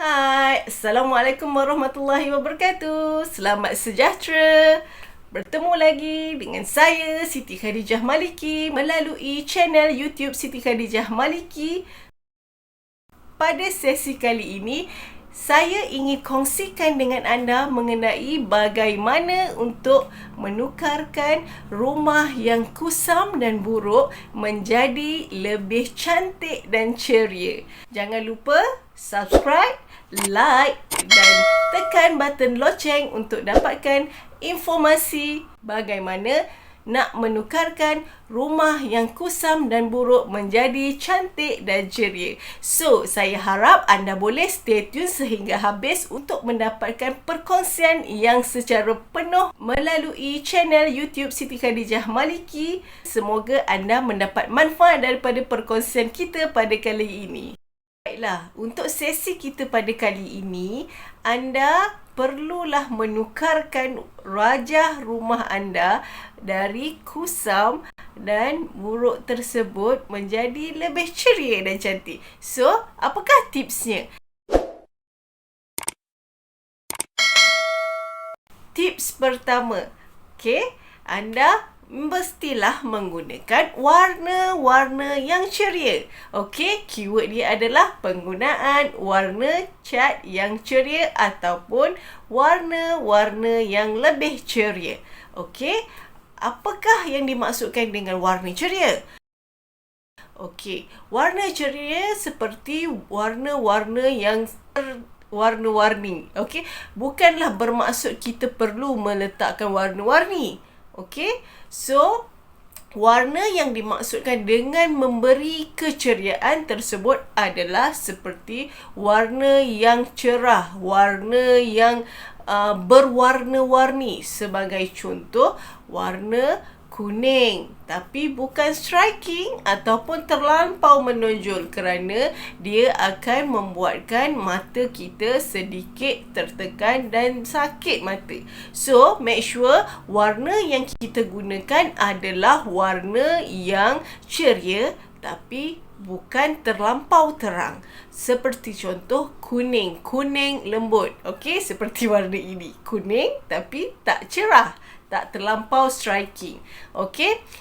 Hai, Assalamualaikum warahmatullahi wabarakatuh. Selamat sejahtera. Bertemu lagi dengan saya Siti Khadijah Maliki melalui channel YouTube Siti Khadijah Maliki. Pada sesi kali ini, saya ingin kongsikan dengan anda mengenai bagaimana untuk menukarkan rumah yang kusam dan buruk menjadi lebih cantik dan ceria. Jangan lupa subscribe, like dan tekan button loceng untuk dapatkan informasi bagaimana nak menukarkan rumah yang kusam dan buruk menjadi cantik dan ceria. So, saya harap anda boleh stay tune sehingga habis untuk mendapatkan perkongsian yang secara penuh melalui channel YouTube Siti Khadijah Maliki. Semoga anda mendapat manfaat daripada perkongsian kita pada kali ini. Baiklah, untuk sesi kita pada kali ini, anda perlulah menukarkan rajah rumah anda dari kusam dan buruk tersebut menjadi lebih ceria dan cantik. So, apakah tipsnya? Tips pertama, anda mestilah menggunakan warna-warna yang ceria. Keyword dia adalah penggunaan warna cat yang ceria ataupun warna-warna yang lebih ceria. Apakah yang dimaksudkan dengan warna ceria? Warna ceria seperti warna-warna yang warna-warni. Bukanlah bermaksud kita perlu meletakkan warna-warni. So, warna yang dimaksudkan dengan memberi keceriaan tersebut adalah seperti warna yang cerah, warna yang berwarna-warni. Sebagai contoh, warna kuning, tapi bukan striking ataupun terlampau menonjol kerana dia akan membuatkan mata kita sedikit tertekan dan sakit mata. So, make sure warna yang kita gunakan adalah warna yang ceria tapi bukan terlampau terang. Seperti contoh kuning, kuning lembut. Seperti warna ini, kuning tapi tak cerah, tak terlampau striking.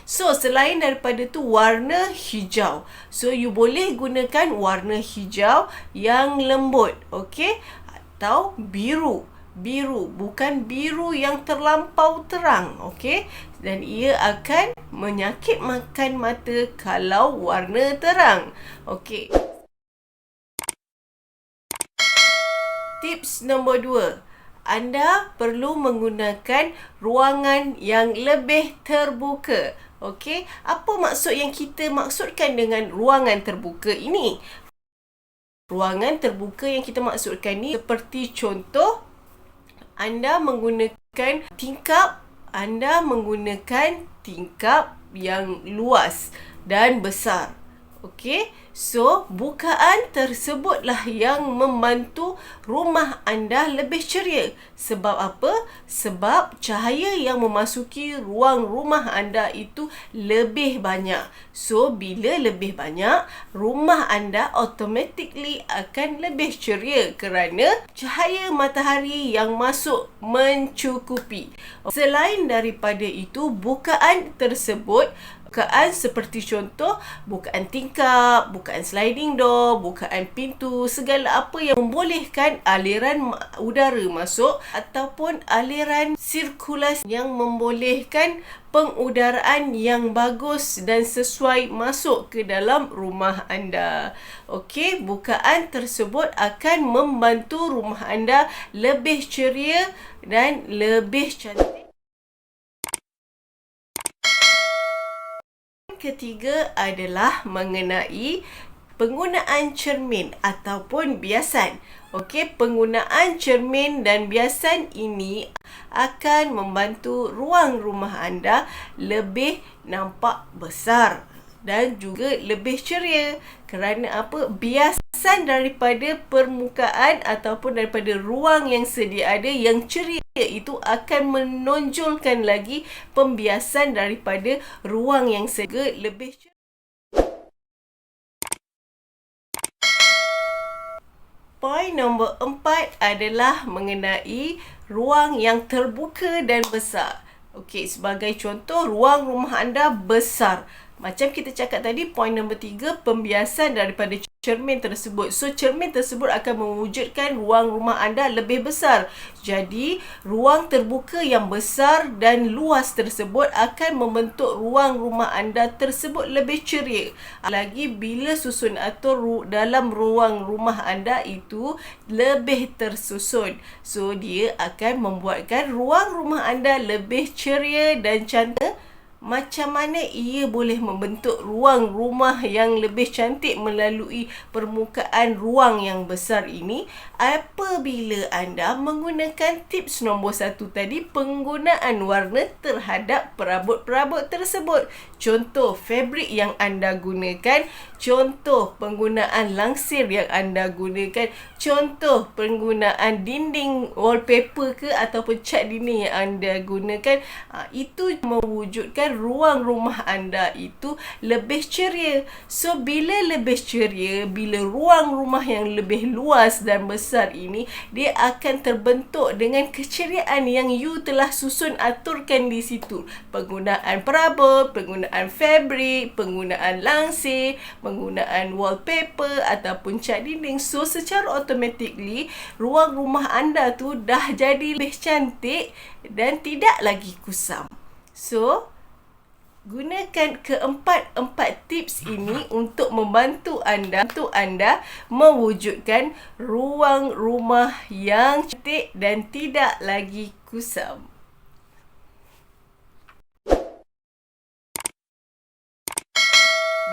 So, selain daripada tu warna hijau. So, you boleh gunakan warna hijau yang lembut. Atau biru. Biru, bukan biru yang terlampau terang. Dan ia akan menyakitkan mata kalau warna terang. Tips nombor 2. Anda perlu menggunakan ruangan yang lebih terbuka. Apa maksud yang kita maksudkan dengan ruangan terbuka ini? Ruangan terbuka yang kita maksudkan ni seperti contoh, anda menggunakan tingkap yang luas dan besar. So, bukaan tersebutlah yang membantu rumah anda lebih ceria. Sebab apa? Sebab cahaya yang memasuki ruang rumah anda itu lebih banyak. So, bila lebih banyak, rumah anda automatically akan lebih ceria kerana cahaya matahari yang masuk mencukupi. Selain daripada itu, bukaan tersebut seperti contoh, bukaan tingkap, bukaan sliding door, bukaan pintu, segala apa yang membolehkan aliran udara masuk ataupun aliran sirkulasi yang membolehkan pengudaraan yang bagus dan sesuai masuk ke dalam rumah anda. Bukaan tersebut akan membantu rumah anda lebih ceria dan lebih cantik. Ketiga adalah mengenai penggunaan cermin ataupun biasan. Penggunaan cermin dan biasan ini akan membantu ruang rumah anda lebih nampak besar dan juga lebih ceria. Kerana apa? Biasan daripada permukaan ataupun daripada ruang yang sedia ada yang ceria itu akan menonjolkan lagi pembiasan daripada ruang yang sedia lebih ceria. Poin nombor 4 adalah mengenai ruang yang terbuka dan besar. Okey, sebagai contoh, ruang rumah anda besar. Macam kita cakap tadi, poin nombor 3, pembiasan daripada cermin tersebut. So, cermin tersebut akan mewujudkan ruang rumah anda lebih besar. Jadi, ruang terbuka yang besar dan luas tersebut akan membentuk ruang rumah anda tersebut lebih ceria. Lagi, bila susun atur dalam ruang rumah anda itu lebih tersusun. So, dia akan membuatkan ruang rumah anda lebih ceria dan cantik. Macam mana ia boleh membentuk ruang rumah yang lebih cantik melalui permukaan ruang yang besar ini? Apabila anda menggunakan tips nombor 1 tadi, penggunaan warna terhadap perabot-perabot tersebut. Contoh fabrik yang anda gunakan, contoh penggunaan langsir yang anda gunakan, contoh penggunaan dinding wallpaper ke ataupun cat dinding yang anda gunakan. Itu mewujudkan ruang rumah anda itu lebih ceria. So, bila lebih ceria, bila ruang rumah yang lebih luas dan besar ini, dia akan terbentuk dengan keceriaan yang you telah susun aturkan di situ. Penggunaan perabot, penggunaan fabrik, penggunaan langsir, penggunaan wallpaper ataupun cat dinding. So, secara automatically, ruang rumah anda tu dah jadi lebih cantik dan tidak lagi kusam. So, gunakan keempat tips ini untuk membantu anda mewujudkan ruang rumah yang cantik dan tidak lagi kusam.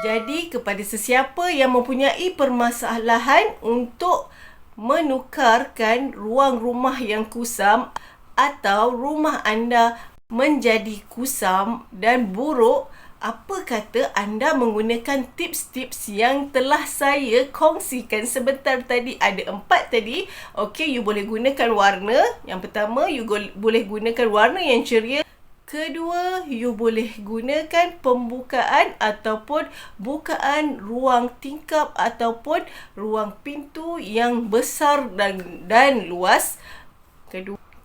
Jadi, kepada sesiapa yang mempunyai permasalahan untuk menukarkan ruang rumah yang kusam atau rumah anda menjadi kusam dan buruk, apa kata anda menggunakan tips-tips yang telah saya kongsikan sebentar tadi? Ada 4 tadi. Okey, you boleh gunakan warna. Yang pertama, you boleh gunakan warna yang ceria. Kedua, you boleh gunakan pembukaan ataupun bukaan ruang tingkap ataupun ruang pintu yang besar dan luas.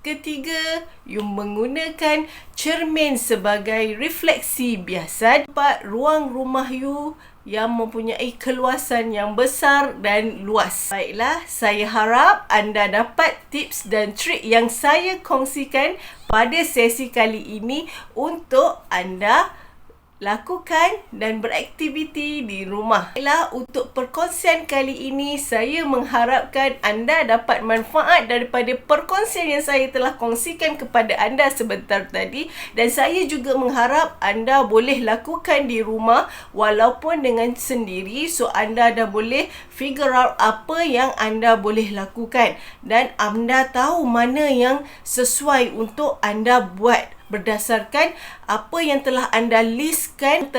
Ketiga, you menggunakan cermin sebagai refleksi biasa. 4, ruang rumah you yang mempunyai keluasan yang besar dan luas. Baiklah, saya harap anda dapat tips dan trik yang saya kongsikan pada sesi kali ini untuk anda lakukan dan beraktiviti di rumah. Baiklah, untuk perkongsian kali ini, saya mengharapkan anda dapat manfaat daripada perkongsian yang saya telah kongsikan kepada anda sebentar tadi, dan saya juga mengharap anda boleh lakukan di rumah walaupun dengan sendiri. So, anda dah boleh figure out apa yang anda boleh lakukan dan anda tahu mana yang sesuai untuk anda buat berdasarkan apa yang telah anda listkan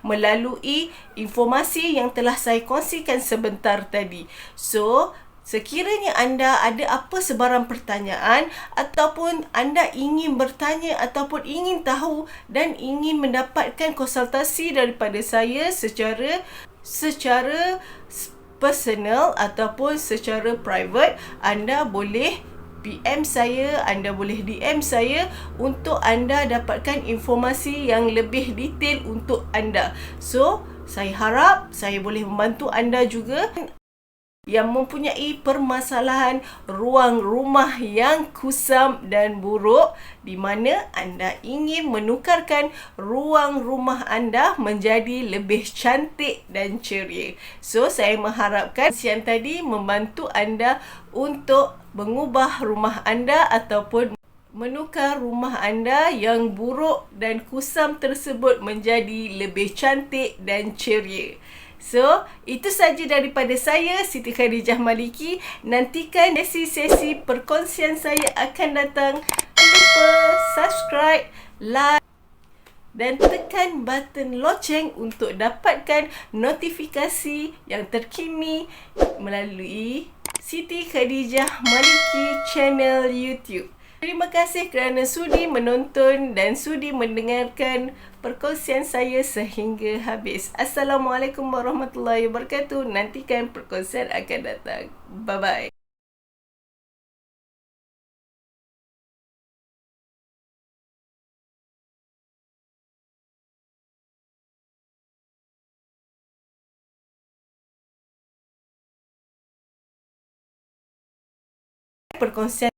melalui informasi yang telah saya kongsikan sebentar tadi. So, sekiranya anda ada apa sebarang pertanyaan ataupun anda ingin bertanya ataupun ingin tahu dan ingin mendapatkan konsultasi daripada saya secara personal ataupun secara private, anda boleh PM saya, anda boleh DM saya untuk anda dapatkan informasi yang lebih detail untuk anda. So, saya harap saya boleh membantu anda juga yang mempunyai permasalahan ruang rumah yang kusam dan buruk, di mana anda ingin menukarkan ruang rumah anda menjadi lebih cantik dan ceria. So, saya mengharapkan siang tadi membantu anda untuk mengubah rumah anda ataupun menukar rumah anda yang buruk dan kusam tersebut menjadi lebih cantik dan ceria. So, itu saja daripada saya, Siti Khadijah Maliki. Nantikan sesi-sesi perkongsian saya akan datang. Jangan lupa subscribe, like dan tekan button loceng untuk dapatkan notifikasi yang terkini melalui Siti Khadijah Maliki channel YouTube. Terima kasih kerana sudi menonton dan sudi mendengarkan perkongsian saya sehingga habis. Assalamualaikum warahmatullahi wabarakatuh. Nantikan perkongsian akan datang. Bye-bye. Perkongsian